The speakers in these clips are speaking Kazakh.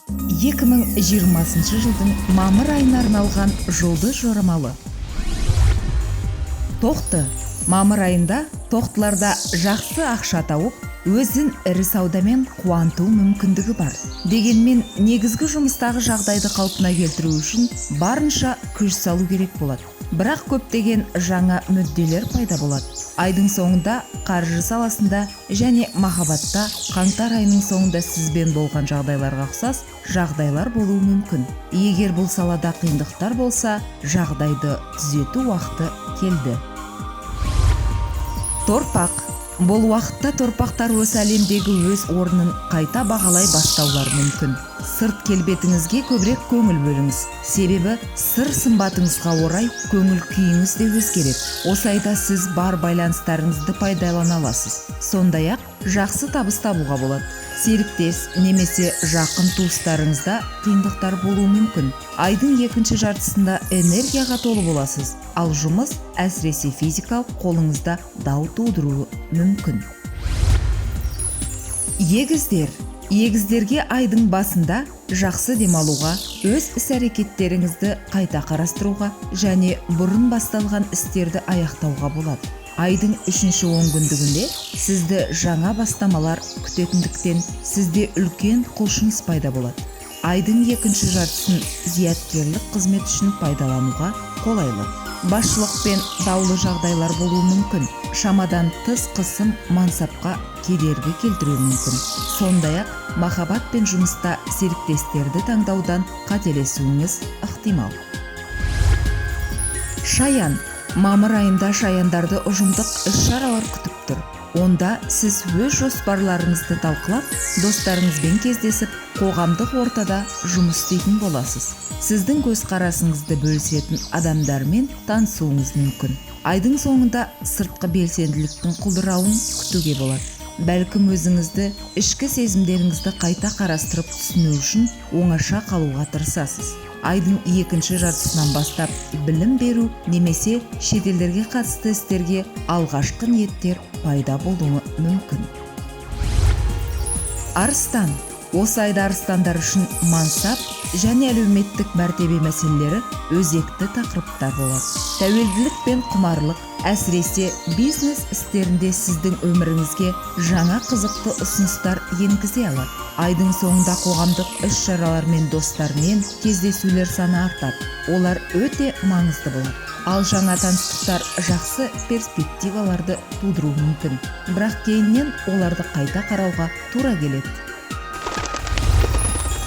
2020 жылдың мамыр айына арналған жұлдыз жорамалы. Тоқты. Мамыр айында тоқтыларда жақсы ақша тауып, өзін ірі саудамен қуанту мүмкіндігі бар. Дегенмен, негізгі жұмыстағы жағдайды қалпына келтіру үшін барынша күш салу керек болады. Бірақ көптеген жаңа мүдделер пайда болады. Айдың соңында қаржы саласында және махаббатта қаңтар айының соңында сізбен болған жағдайларға ұқсас жағдайлар болуы мүмкін. Егер бұл салада қиындықтар болса, жағдайды түзету уақыты келді. Торпақ. Бұл уақытта торпақтар осы әлемдегі өз орнын қайта бағалай бастаулары мүмкін. Сырт келбетіңізге көбірек көңіл бөліңіз. Себебі сыр сымбатыңызға орай көңіл күйіңіз де өзгереді. Осы айда сіз бар байланыстарыңызды пайдалана аласыз. Сондай-ақ жақсы табыс табуға болады. Серіктес немесе жақын туыстарыңызда қиындықтар болуы мүмкін. Айдың екінші жартысында энергияға толы боласыз, ал жұмыс әсіресе физикалық қолыңызда дау тудыруы мүмкін. Егіздер. Егіздерге айдың басында жақсы демалуға, өз іс-әрекеттеріңізді қайта қарастыруға және бұрын басталған істерді аяқтауға болады. Айдың 3-ші онкүндігінде сізді жаңа бастамалар күтетіндіктен сізде үлкен құлшыныс пайда болады. Айдың екінші жартысын зияткерлік қызмет үшін пайдалануға қолайлы. Басшылықпен даулы жағдайлар болуы мүмкін. Шамадан тыс қысым мансапқа кедергі келтіруі мүмкін. Сондай-ақ махаббат пен жұмыста серіктестерді таңдаудан қателесуіңіз ықтимал. Шаян. Мамыр айында шаяндарды ұжымдық іс-шаралар күтіп тұр. Онда сіз өз жоспарларыңызды талқылап, достарыңызбен кездесіп, қоғамдық ортада жұмыс істейтін боласыз. Сіздің көзқарасыңызды бөлісетін адамдармен танысуыңыз мүмкін. Айдың соңында сыртқы белсенділіктің құлдырауын күтуге болады. Бәлкім өзіңізді, ішкі сезімдеріңізді қайта қарастырып түсіну үшін оңаша қалуға тырысасыз. Айдың екінші жартысынан бастап білім беру немесе шетелдерге қатысты істерге алғашқы ниеттер пайда болуы мүмкін. Арыстан. Осы айда арыстандар үшін мансап және әлеуметтік мәртебе мәселелері өзекті тақырыптар болады. Тәуелділік пен құмарлық, әсіресе бизнес істерінде сіздің өміріңізге жаңа қызықты ұсыныстар енгізе алады. Айдың соңында қоғамдық іс-шаралар мен достармен кездесулер саны артады. Олар өте маңызды болады. Ал жаңа таныстықтар жақсы перспективаларды тудыруы мүмкін. Бірақ кейіннен оларды қайта қарауға тура келеді.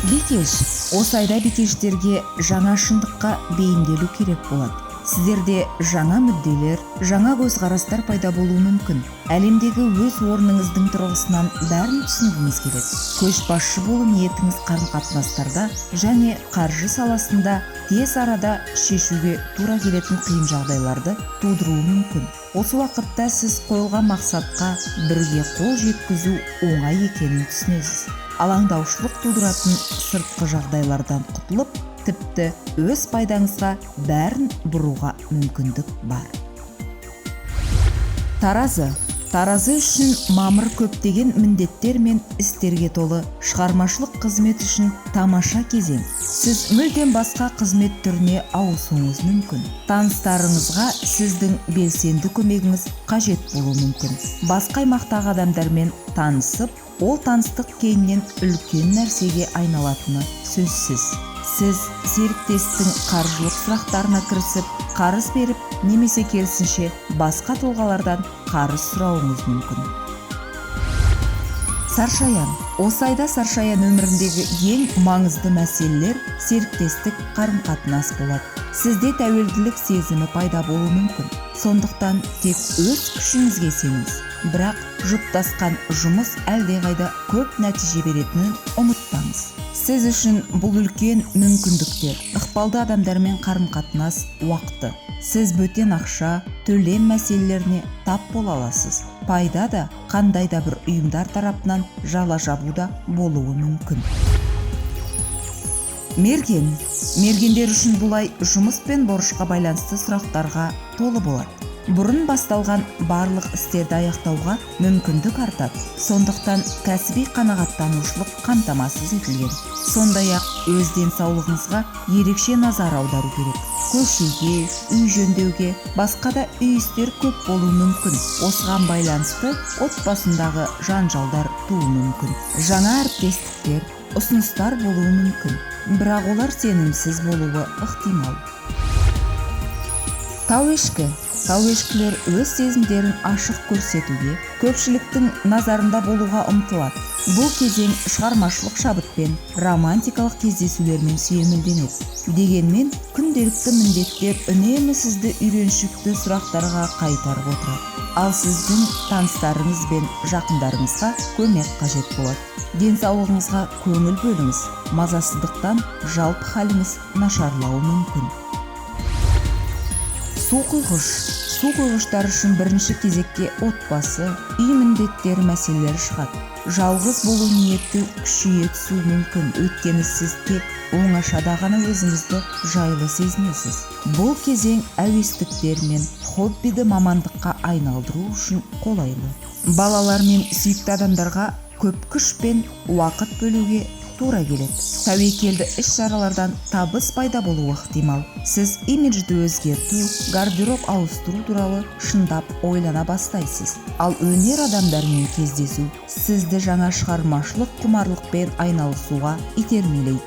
Бикеш. Осы айда бикештерге жаңа шындыққа бейімделу керек болады. Сіздерде жаңа мүдделер, жаңа көзқарастар пайда болуы мүмкін. Әлемдегі өз орныңыздың тұрғысынан бәрін түсінгіңіз келеді. Көшбасшы болу ниетіңіз қарым-қатынастарда және қаржы саласында тез арада шешуге тура келетін қиын жағдайларды тудыруы мүмкін. Осы уақытта сіз қойылған мақсатқа бірге қол жеткізу оңай екенін түсінесіз. Алаңдаушылық тудыратын сыртқы жағдайлардан құтылып, тіпті өз пайдаңызға бәрін бұруға мүмкіндік бар. Таразы. Таразы үшін мамыр көптеген міндеттер мен істерге толы, шығармашылық қызмет үшін тамаша кезең. Сіз мүлдем басқа қызмет түріне ауысуыңыз мүмкін. Таныстарыңызға сіздің белсенді көмегіңіз қажет болуы мүмкін. Басқа аймақтағы адамдармен танысып, ол таныстық кейіннен үлкен нәрсеге айналатыны сөзсіз. Сіз серіктестің қаржылық сұрақтарына кірісіп, қарыз беріп, немесе керісінше басқа тұлғалардан қарыз сұрауыңыз мүмкін. Саршаян. Осы айда Саршаян өміріндегі ең маңызды мәселелер серіктестік қарым-қатынас болады. Сізде тәуелділік сезімі пайда болуы мүмкін. Сондықтан тек өз күшіңізге сеніңіз. Бірақ жұптасқан жұмыс әлдеқайда көп нәтиже беретінін ұмытпаңыз. Сіз үшін бұл үлкен мүмкіндіктер, ықпалды адамдармен қарым-қатынас уақыты. Сіз бөтен ақша, төлем мәселелеріне тап бола аласыз. Пайда да қандай да бір ұйымдар тарапынан жала жабуда болуы мүмкін. Мерген. Мергендер үшін бұл ай жұмыс пен борышқа байланысты сұрақтарға толы болады. бұрын басталған барлық істерді аяқтауға мүмкіндік артады. Сондықтан кәсіби қанағаттанушылық қамтамасыз етілген. Сондай-ақ өз денсаулығыңызға ерекше назар аудару керек. Көшуге, үй жөндеуге, басқа да үй істер көп болуы мүмкін. Осыған байланысты отбасындағы жанжалдар тууы мүмкін. Жаңа әріптестіктер, ұсыныстар болуы мүмкін, бірақ олар сенімсіз болуы ықтимал. Тауешкілер өз сезімдерін ашық көрсетуге, көпшіліктің назарында болуға ұмтылады. Бұл кезең шығармашылық шабытпен, романтикалық кездесулермен сүйемелденеді. Дегенмен, күнделікті міндеттер үнемі сізді үйреншікті сұрақтарға қайтарып отырады. Ал сіздің таныстарыңыз бен жақындарыңызға көмек қажет болады. Денсаулығыңызға көңіл бөліңіз, мазасыздықтан жалпы халіңіз нашарлауы мүмкін. Су құйғыштар үшін бірінші кезекке отбасы, үй міндеттері мәселелері шығады. Жалғыз болу ниеті күшейе түсуі мүмкін, өйткені сіз тек оңашада ғана өзіңізді жайлы сезінесіз. Бұл кезең әуестіктер мен хоббиді мамандыққа айналдыру үшін қолайлы. Балалар мен сүйікті адамдарға көп күш пен уақыт бөлуге тура келеді. Тәуекелді іс-шаралардан табыс пайда болуы ықтимал. Сіз имиджді өзгерту, гардероб ауыстыру туралы шындап ойлана бастайсыз. Ал өнер адамдарымен кездесу сізді жаңа шығармашылық құмарлықпен айналысуға итермелейді.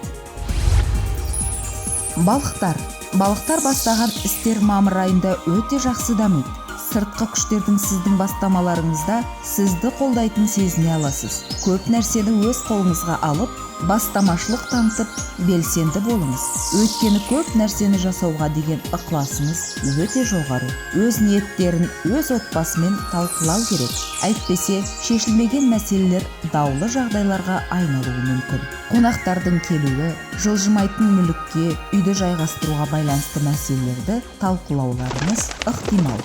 Балықтар бастаған істер мамыр айында өте жақсы дамиды. Сыртқы күштердің сіздің бастамаларыңызда сізді қолдайтын сезіне аласыз. Көп нәрсені өз қолыңызға алып, бастамашылық танытып, белсенді болыңыз. Өйткені көп нәрсені жасауға деген ықыласыңыз өте жоғары. Өз ниеттерін өз отбасымен талқылау керек. Әйтпесе, шешілмеген мәселелер даулы жағдайларға айналуы мүмкін. Қонақтардың келуі, жылжымайтын мүлікке, үйді жайғастыруға байланысты мәселелерді талқылауларыңыз ықтимал.